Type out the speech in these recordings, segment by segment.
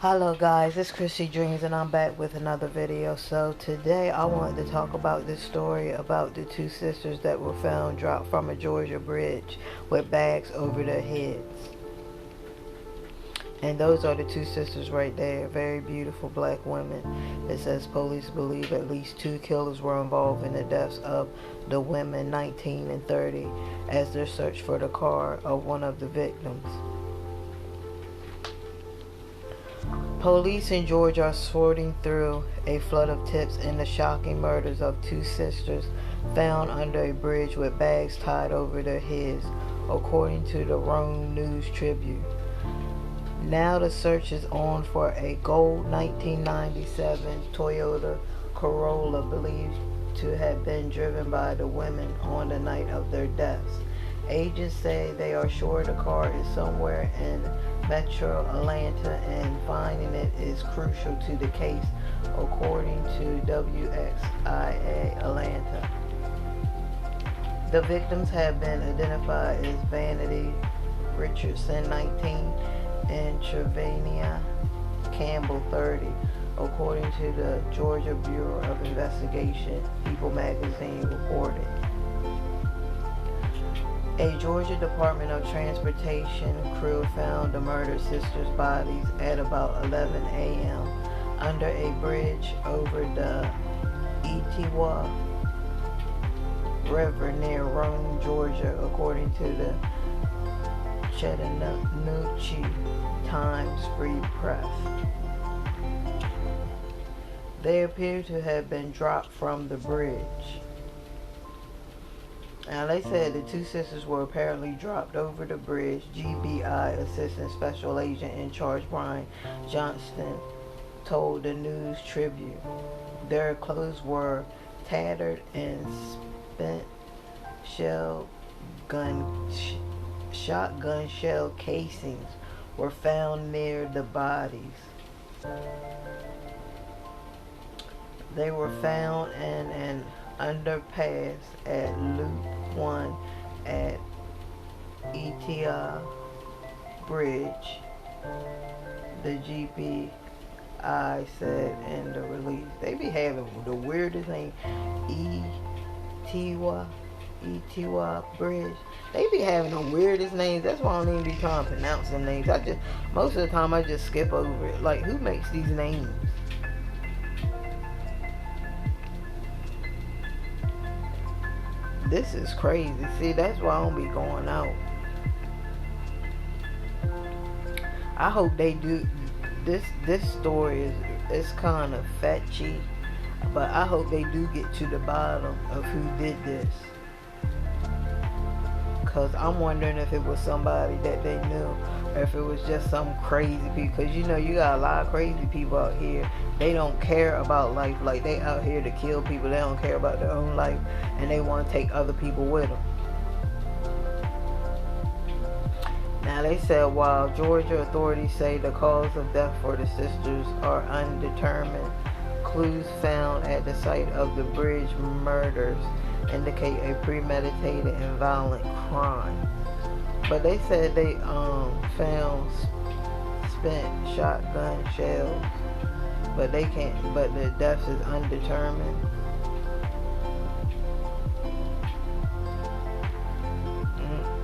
Hello guys, it's Chrissy Dreams and I'm back with another video. So today I wanted to talk about this story about the two sisters that were found dropped from a Georgia bridge with bags over their heads. And those are the two sisters right there, very beautiful black women. It says police believe at least two killers were involved in the deaths of the women 19 and 30 as they search for the car of one of the victims. Police in Georgia are sorting through a flood of tips in the shocking murders of two sisters found under a bridge with bags tied over their heads, according to the Rome News Tribune. Now the search is on for a gold 1997 Toyota Corolla believed to have been driven by the women on the night of their deaths. Agents say they are sure the car is somewhere in Metro Atlanta and finding it is crucial to the case, according to WXIA Atlanta. The victims have been identified as Vanita, Richardson, 19, and Truvenia, Campbell, 30, according to the Georgia Bureau of Investigation, People magazine reported. A Georgia Department of Transportation crew found the murdered sisters' bodies at about 11 a.m. under a bridge over the Etowah River near Rome, Georgia, according to the Chattanooga Times Free Press. They appear to have been dropped from the bridge. Now, they said the two sisters were apparently dropped over the bridge. GBI Assistant Special Agent in charge Brian Johnston told the News Tribune. Their clothes were tattered and spent shotgun shell casings were found near the bodies. They were found in an underpass at Loop 1 at Etowah Bridge, the GPI said in the release. They be having the weirdest name. Etowah Bridge. They be having the weirdest names. That's why I don't even be trying to pronounce them names. Most of the time I just skip over it. Like, who makes these names? This is crazy. See, that's why I don't be going out. I hope they do. This story is kind of fetchy, but I hope they do get to the bottom of who did this. Cause I'm wondering if it was somebody that they knew, or if it was just some crazy people. Cause you got a lot of crazy people out here. They don't care about life. Like, they out here to kill people. They don't care about their own life, and they want to take other people with them. Now, they said while Georgia authorities say the cause of death for the sisters are undetermined, clues found at the site of the bridge murders indicate a premeditated and violent crime. But they said they found spent shotgun shells, but the death is undetermined.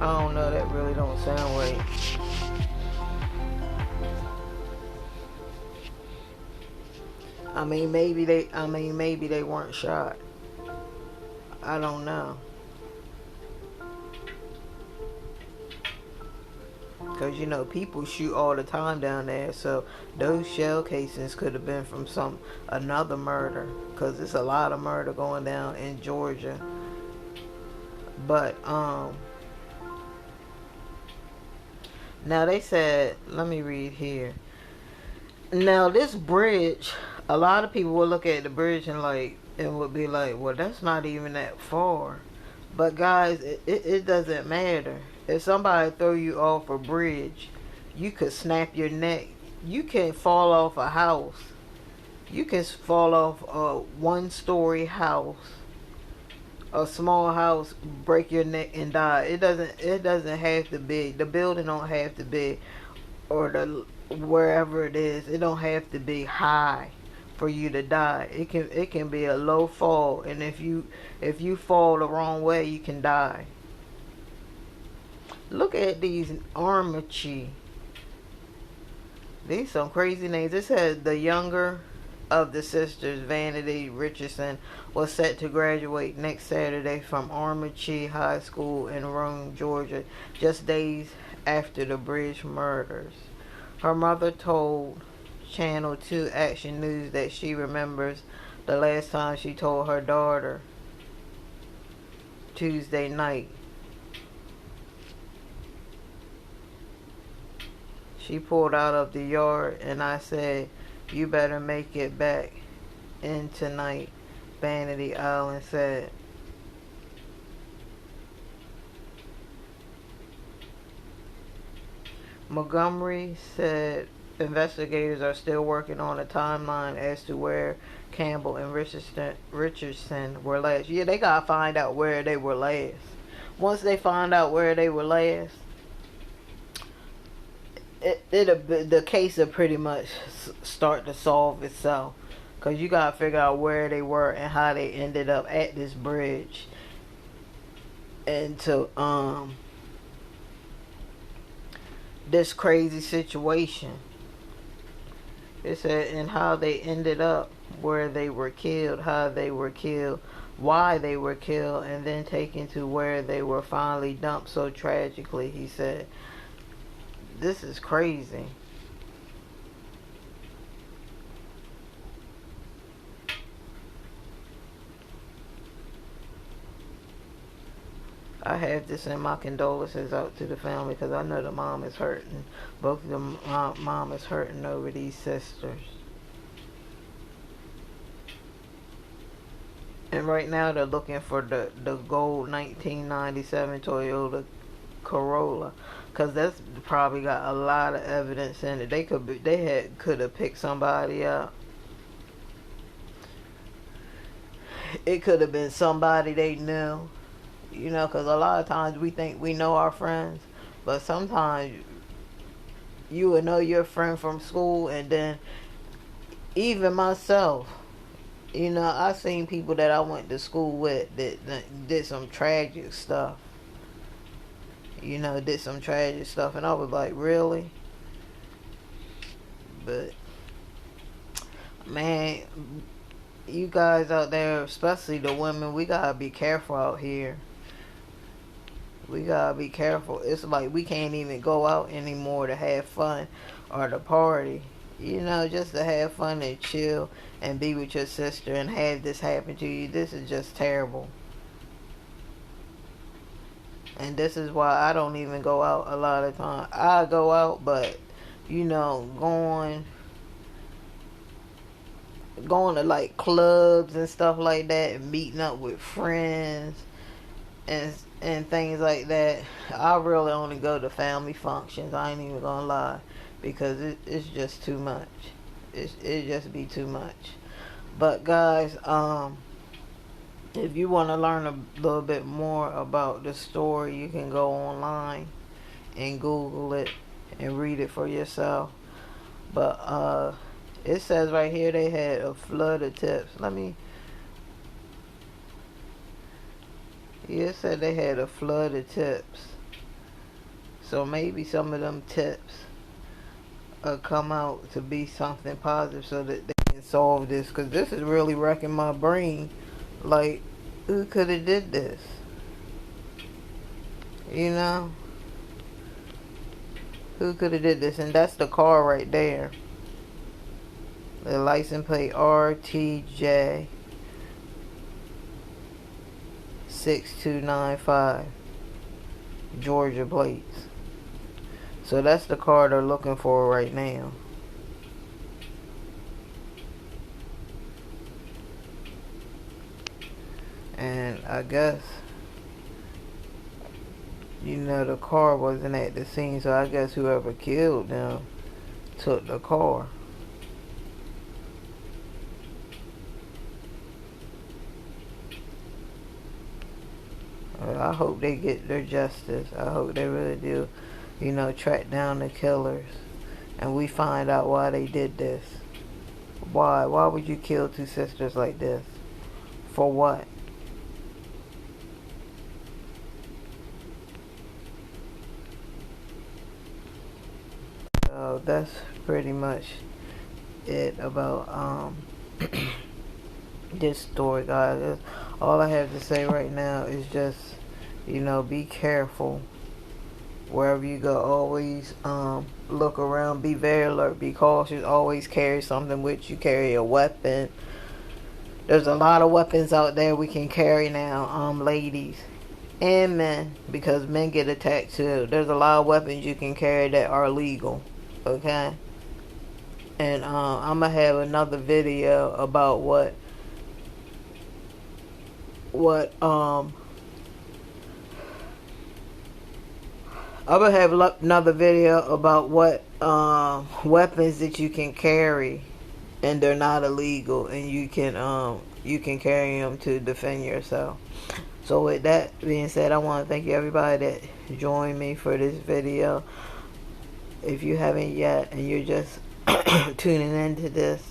I don't know, that really don't sound right. Maybe they weren't shot. I don't know. Because, people shoot all the time down there. So, those shell casings could have been from another murder. Because it's a lot of murder going down in Georgia. But, now they said, let me read here. Now, this bridge, a lot of people will look at the bridge and would be like, well, that's not even that far. But guys, it doesn't matter. If somebody throw you off a bridge, you could snap your neck. You can fall off a house. You can fall off a one-story house. A small house, break your neck and die. It doesn't have to be. The building don't have to be or the wherever it is. It don't have to be high for you to die. It can be a low fall, and if you fall the wrong way, you can die. Look at these Armachi. These some crazy names. This says the younger of the sisters, Vanity Richardson, was set to graduate next Saturday from Armachi High School in Rome, Georgia, just days after the bridge murders. Her mother told Channel 2 Action News that she remembers the last time she told her daughter Tuesday night. She pulled out of the yard and I said, "You better make it back in tonight," Vanity Island said. Montgomery said investigators are still working on a timeline as to where Campbell and Richardson were last. Yeah, they gotta find out where they were last. Once they find out where they were last, the case will pretty much start to solve itself, because you gotta figure out where they were and how they ended up at this bridge, and to this crazy situation. It said, and how they ended up where they were killed, how they were killed, why they were killed, and then taken to where they were finally dumped so tragically. He said, "This is crazy." I have to send my condolences out to the family, because I know the mom is hurting. Both of them, mom is hurting over these sisters. And right now they're looking for the gold 1997 Toyota Corolla, because that's probably got a lot of evidence in it. Could have picked somebody up. It could have been somebody they knew. You know, because a lot of times we think we know our friends, but sometimes you would know your friend from school, and then even myself, you know, I seen people that I went to school with that did some tragic stuff. You know, did some tragic stuff, and I was like, really? But man, you guys out there, especially the women, we gotta be careful out here. We gotta be careful. It's like we can't even go out anymore to have fun or to party. You know, just to have fun and chill and be with your sister and have this happen to you. This is just terrible. And this is why I don't even go out a lot of time. I go out, but you know, going to like clubs and stuff like that, and meeting up with friends and things like that. I really only go to family functions. I ain't even gonna lie, because it's just too much. It just be too much. But guys, if you want to learn a little bit more about the story, you can go online and Google it and read it for yourself. But it says right here they had a flood of tips. It said they had a flood of tips. So maybe some of them tips come out to be something positive, so that they can solve this. Because this is really wrecking my brain. Like, who could have did this? You know? Who could have did this? And that's the car right there. The license plate RTJ 6295, Georgia plates. So that's the car they're looking for right now. And I guess, you know, the car wasn't at the scene, so I guess whoever killed them took the car. I hope they get their justice. I hope they really do, you know, track down the killers. and we find out why they did this. Why would you kill two sisters like this? For what? So that's pretty much it about this story, guys. All I have to say right now is just, be careful wherever you go. Always look around, be very alert, be cautious, always carry something with you. Carry a weapon. There's a lot of weapons out there we can carry now, ladies and men, because men get attacked too. There's a lot of weapons you can carry that are legal, okay? And I'm gonna have another video about I'm gonna have another video about what weapons that you can carry and they're not illegal, and you can carry them to defend yourself. So with that being said, I want to thank you everybody that joined me for this video. If you haven't yet and you're just tuning into this,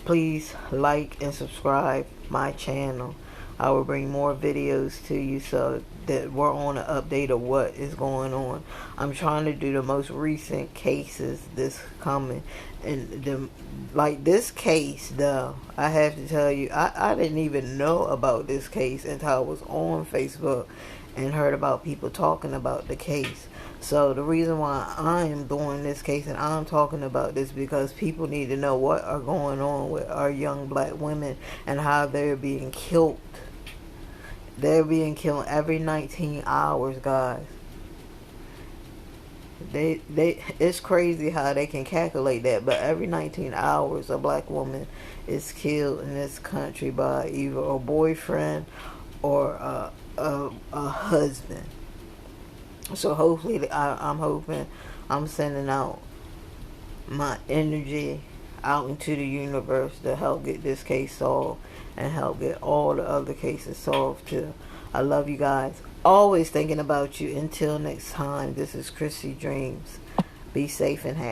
please like and subscribe my channel. I will bring more videos to you so that we're on an update of what is going on. I'm trying to do the most recent cases this coming, and like this case though, I have to tell you, I didn't even know about this case until I was on Facebook and heard about people talking about the case. So the reason why I am doing this case and I'm talking about this, because people need to know what are going on with our young black women and how they're being killed. They're being killed every 19 hours, guys. It's crazy how they can calculate that, but every 19 hours a black woman is killed in this country by either a boyfriend or a husband. So hopefully, I'm sending out my energy out into the universe to help get this case solved and help get all the other cases solved too. I love you guys. Always thinking about you. Until next time, this is Chrissy Dreams. Be safe and happy.